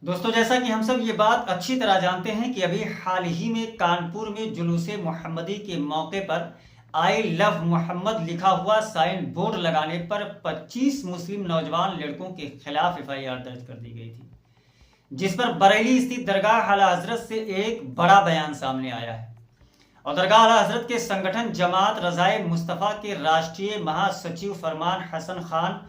दोस्तों, जैसा कि हम सब ये बात अच्छी तरह जानते हैं कि अभी हाल ही में कानपुर में जुलूसे मोहम्मदी के मौके पर आई लव मोहम्मद लिखा हुआ साइन बोर्ड लगाने पर 25 मुस्लिम नौजवान लड़कों के खिलाफ एफआईआर दर्ज कर दी गई थी, जिस पर बरेली स्थित दरगाह आला हजरत से एक बड़ा बयान सामने आया है। और दरगाह आला हजरत के संगठन जमात रजाए मुस्तफ़ा के राष्ट्रीय महासचिव फरमान हसन खान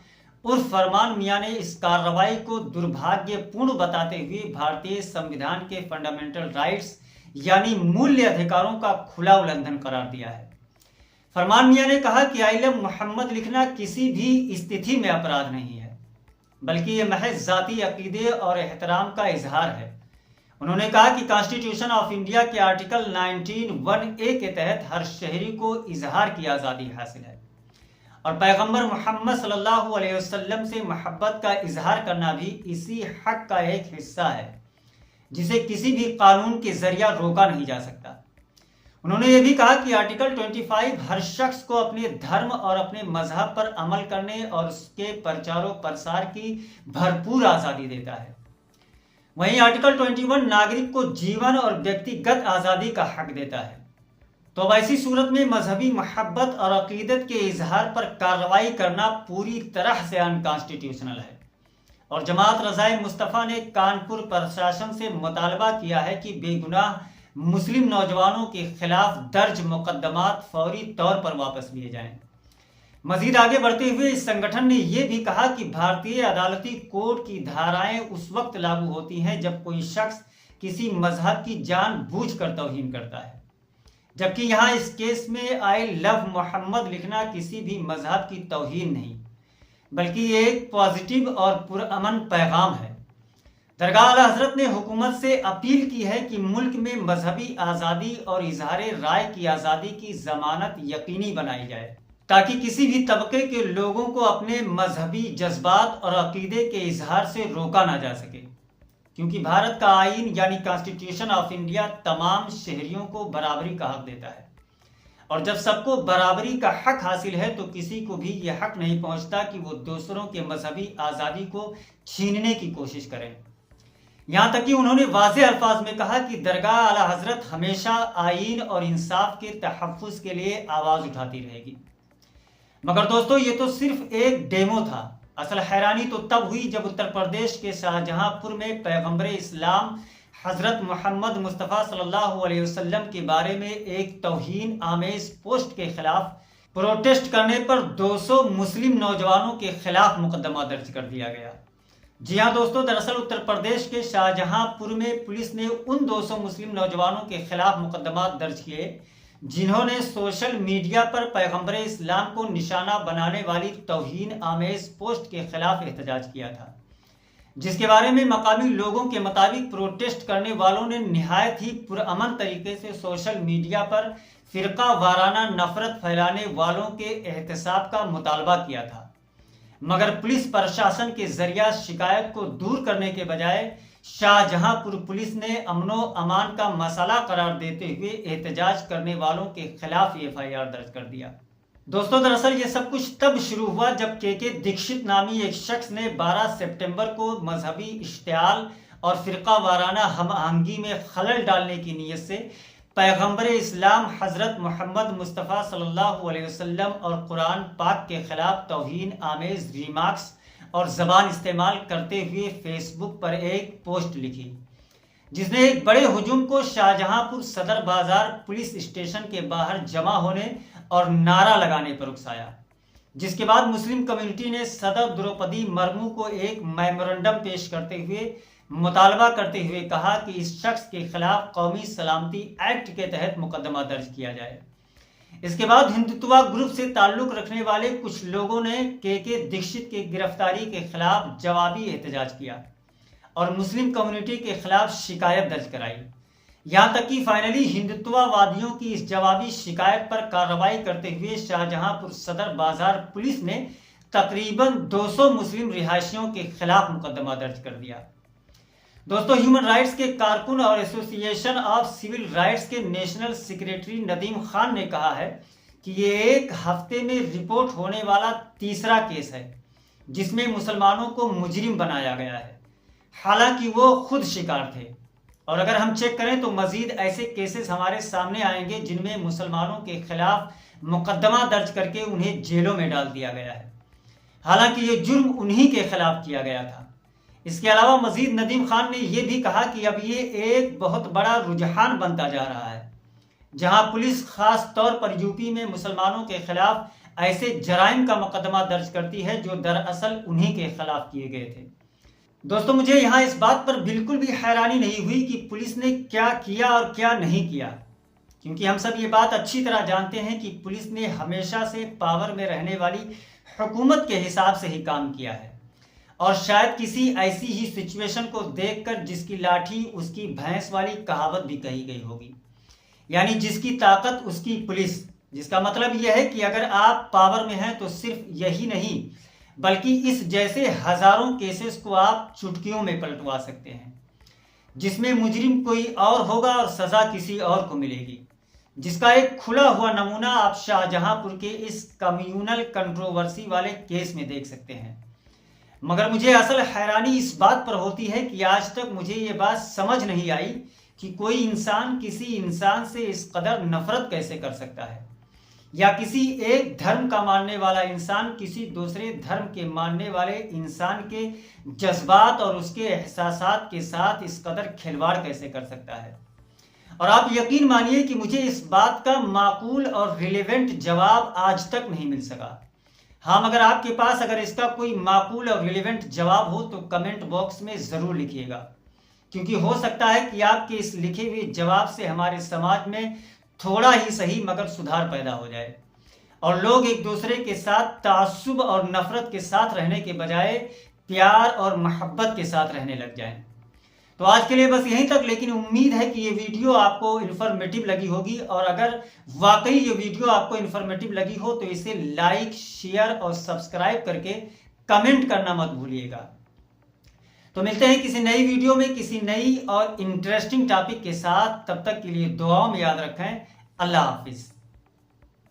उर्फ फरमान मियां ने इस कार्रवाई को दुर्भाग्यपूर्ण बताते हुए भारतीय संविधान के फंडामेंटल राइट्स यानी मूल्य अधिकारों का खुला उल्लंघन करार दिया है। फरमान मियां ने कहा कि आई लव मोहम्मद लिखना किसी भी स्थिति में अपराध नहीं है, बल्कि ये महज जाती अकीदे और एहतराम का इजहार है। उन्होंने कहा कि कॉन्स्टिट्यूशन ऑफ इंडिया के आर्टिकल 19(1)(a) के तहत हर शहरी को इजहार की आज़ादी हासिल है और पैगंबर मोहम्मद सल्लल्लाहु अलैहि वसल्लम से मोहब्बत का इजहार करना भी इसी हक का एक हिस्सा है, जिसे किसी भी कानून के जरिया रोका नहीं जा सकता। उन्होंने ये भी कहा कि आर्टिकल 25 हर शख्स को अपने धर्म और अपने मजहब पर अमल करने और उसके प्रचार प्रसार की भरपूर आज़ादी देता है। वहीं आर्टिकल 21 नागरिक को जीवन और व्यक्तिगत आज़ादी का हक देता है। तो अब ऐसी सूरत में मजहबी मोहब्बत और अकीदत के इजहार पर कार्रवाई करना पूरी तरह से अनकॉन्स्टिट्यूशनल है और जमात रजाए मुस्तफ़ा ने कानपुर प्रशासन से मुतालबा किया है कि बेगुनाह मुस्लिम नौजवानों के खिलाफ दर्ज मुकदमात फौरी तौर पर वापस लिए जाएं। मजीद आगे बढ़ते हुए इस संगठन ने यह भी कहा कि भारतीय अदालती कोड की धाराएं उस वक्त लागू होती हैं जब कोई शख्स किसी मजहब की जानबूझकर तौहीन करता है, जबकि यहाँ इस केस में आई लव मोहम्मद लिखना किसी भी मजहब की तौहीन नहीं, बल्कि ये एक पॉजिटिव और पुरअमन पैगाम है। दरगाह आला हजरत ने हुकूमत से अपील की है कि मुल्क में मजहबी आज़ादी और इजहार राय की आज़ादी की जमानत यकीनी बनाई जाए, ताकि किसी भी तबके के लोगों को अपने मजहबी जज्बात और अकीदे के इजहार से रोका ना जा सके, क्योंकि भारत का आईन यानी कॉन्स्टिट्यूशन ऑफ इंडिया तमाम शहरियों को बराबरी का हक देता है और जब सबको बराबरी का हक हासिल है तो किसी को भी यह हक नहीं पहुंचता कि वो दूसरों के मजहबी आज़ादी को छीनने की कोशिश करें। यहाँ तक कि उन्होंने वाज़ेह अल्फाज में कहा कि दरगाह आला हजरत हमेशा आईन और इंसाफ के तहफ़्फ़ुज़ के लिए आवाज़ उठाती रहेगी। मगर दोस्तों, ये तो सिर्फ एक डेमो था। असल हैरानी तो तब हुई जब उत्तर प्रदेश के शाहजहांपुर में पैगंबर इस्लाम हजरत मोहम्मद मुस्तफ़ा सल्लल्लाहु अलैहि वसल्लम के बारे में एक तौहीन आमेज पोस्ट के खिलाफ प्रोटेस्ट करने पर 200 मुस्लिम नौजवानों के खिलाफ मुकदमा दर्ज कर दिया गया। जी हाँ दोस्तों, दरअसल उत्तर प्रदेश के शाहजहांपुर में पुलिस ने उन 200 मुस्लिम नौजवानों के खिलाफ मुकदमा दर्ज किए जिन्होंने सोशल मीडिया पर पैगंबर इस्लाम को निशाना बनाने वाली तौहीन आमेज पोस्ट के खिलाफ एहतजाज किया था, जिसके बारे में मकामी लोगों के मुताबिक प्रोटेस्ट करने वालों ने निहायत ही पुरअमन तरीके से सोशल मीडिया पर फिरका वाराना नफरत फैलाने वालों के एहतसाब का मुतालबा किया था। मगर पुलिस प्रशासन के जरिया शिकायत को दूर करने के बजाय शाहजहांपुर पुलिस ने अमनो अमान का मसला करार देते हुए एहतजाज करने वालों के खिलाफ एफआईआर दर्ज कर दिया। दोस्तों, दरअसल ये सब कुछ तब शुरू हुआ जब के दीक्षित नामी एक शख्स ने 12 सितंबर को मजहबी इश्तियाल और फिरका वाराना हम आहंगी में खलल डालने की नीयत से पैगंबर इस्लाम हजरत मोहम्मद मुस्तफ़ा सल्लल्लाहु अलैहि वसल्लम और कुरान पाक के खिलाफ तौहीन आमेज रिमार्क्स और ज़बान इस्तेमाल करते हुए फेसबुक पर एक पोस्ट लिखी, जिसने एक बड़े हुजूम को शाहजहांपुर सदर बाजार पुलिस स्टेशन के बाहर जमा होने और नारा लगाने पर उकसाया, जिसके बाद मुस्लिम कम्युनिटी ने सदर द्रौपदी मुर्मू को एक मेमोरेंडम पेश करते हुए मुतालबा करते हुए कहा कि इस शख्स के खिलाफ कौमी सलामती एक्ट के तहत मुकदमा दर्ज किया जाए। इसके बाद हिंदुत्वा ग्रुप से ताल्लुक रखने वाले कुछ लोगों ने के दीक्षित की गिरफ्तारी के खिलाफ जवाबी एहतजाज किया और मुस्लिम कम्युनिटी के खिलाफ शिकायत दर्ज कराई। यहाँ तक कि फाइनली हिंदुत्ववादियों की इस जवाबी शिकायत पर कार्रवाई करते हुए शाहजहांपुर सदर बाजार पुलिस ने तकरीबन 200 मुस्लिम रिहायशियों के खिलाफ मुकदमा दर्ज कर दिया। दोस्तों, ह्यूमन राइट्स के कारकुन और एसोसिएशन ऑफ सिविल राइट्स के नेशनल सेक्रेटरी नदीम खान ने कहा है कि ये एक हफ्ते में रिपोर्ट होने वाला तीसरा केस है जिसमें मुसलमानों को मुजरिम बनाया गया है। हालांकि वो खुद शिकार थे। और अगर हम चेक करें तो मजीद ऐसे केसेस हमारे सामने आएंगे जिनमें मुसलमानों के खिलाफ मुकदमा दर्ज करके उन्हें जेलों में डाल दिया गया है, हालांकि ये जुर्म उन्हीं के खिलाफ किया गया था। इसके अलावा मजीद नदीम खान ने यह भी कहा कि अब ये एक बहुत बड़ा रुझान बनता जा रहा है, जहां पुलिस खास तौर पर यूपी में मुसलमानों के खिलाफ ऐसे जराइम का मुकदमा दर्ज करती है जो दरअसल उन्हीं के खिलाफ किए गए थे। दोस्तों, मुझे यहाँ इस बात पर बिल्कुल भी हैरानी नहीं हुई कि पुलिस ने क्या किया और क्या नहीं किया, क्योंकि हम सब ये बात अच्छी तरह जानते हैं कि पुलिस ने हमेशा से पावर में रहने वाली हुकूमत के हिसाब से ही काम किया है, और शायद किसी ऐसी ही सिचुएशन को देखकर जिसकी लाठी उसकी भैंस वाली कहावत भी कही गई होगी, यानी जिसकी ताकत उसकी पुलिस। जिसका मतलब यह है कि अगर आप पावर में हैं तो सिर्फ यही नहीं बल्कि इस जैसे हजारों केसेस को आप चुटकियों में पलटवा सकते हैं, जिसमें मुजरिम कोई और होगा और सजा किसी और को मिलेगी, जिसका एक खुला हुआ नमूना आप शाहजहांपुर के इस कम्युनल कंट्रोवर्सी वाले केस में देख सकते हैं। मगर मुझे असल हैरानी इस बात पर होती है कि आज तक मुझे ये बात समझ नहीं आई कि कोई इंसान किसी इंसान से इस कदर नफरत कैसे कर सकता है, या किसी एक धर्म का मानने वाला इंसान किसी दूसरे धर्म के मानने वाले इंसान के जज्बात और उसके एहसासात के साथ इस कदर खिलवाड़ कैसे कर सकता है। और आप यकीन मानिए कि मुझे इस बात का माकूल और रिलेवेंट जवाब आज तक नहीं मिल सका। हाँ, मगर आपके पास अगर इसका कोई माकूल और रिलेवेंट जवाब हो तो कमेंट बॉक्स में ज़रूर लिखिएगा, क्योंकि हो सकता है कि आपके इस लिखे हुए जवाब से हमारे समाज में थोड़ा ही सही मगर सुधार पैदा हो जाए और लोग एक दूसरे के साथ तासुब और नफरत के साथ रहने के बजाय प्यार और मोहब्बत के साथ रहने लग जाएं। तो आज के लिए बस यहीं तक, लेकिन उम्मीद है कि ये वीडियो आपको इन्फॉर्मेटिव लगी होगी, और अगर वाकई ये वीडियो आपको इन्फॉर्मेटिव लगी हो तो इसे लाइक, शेयर और सब्सक्राइब करके कमेंट करना मत भूलिएगा। तो मिलते हैं किसी नई वीडियो में किसी नई और इंटरेस्टिंग टॉपिक के साथ। तब तक के लिए दुआओं में याद रखें। अल्लाह हाफिज।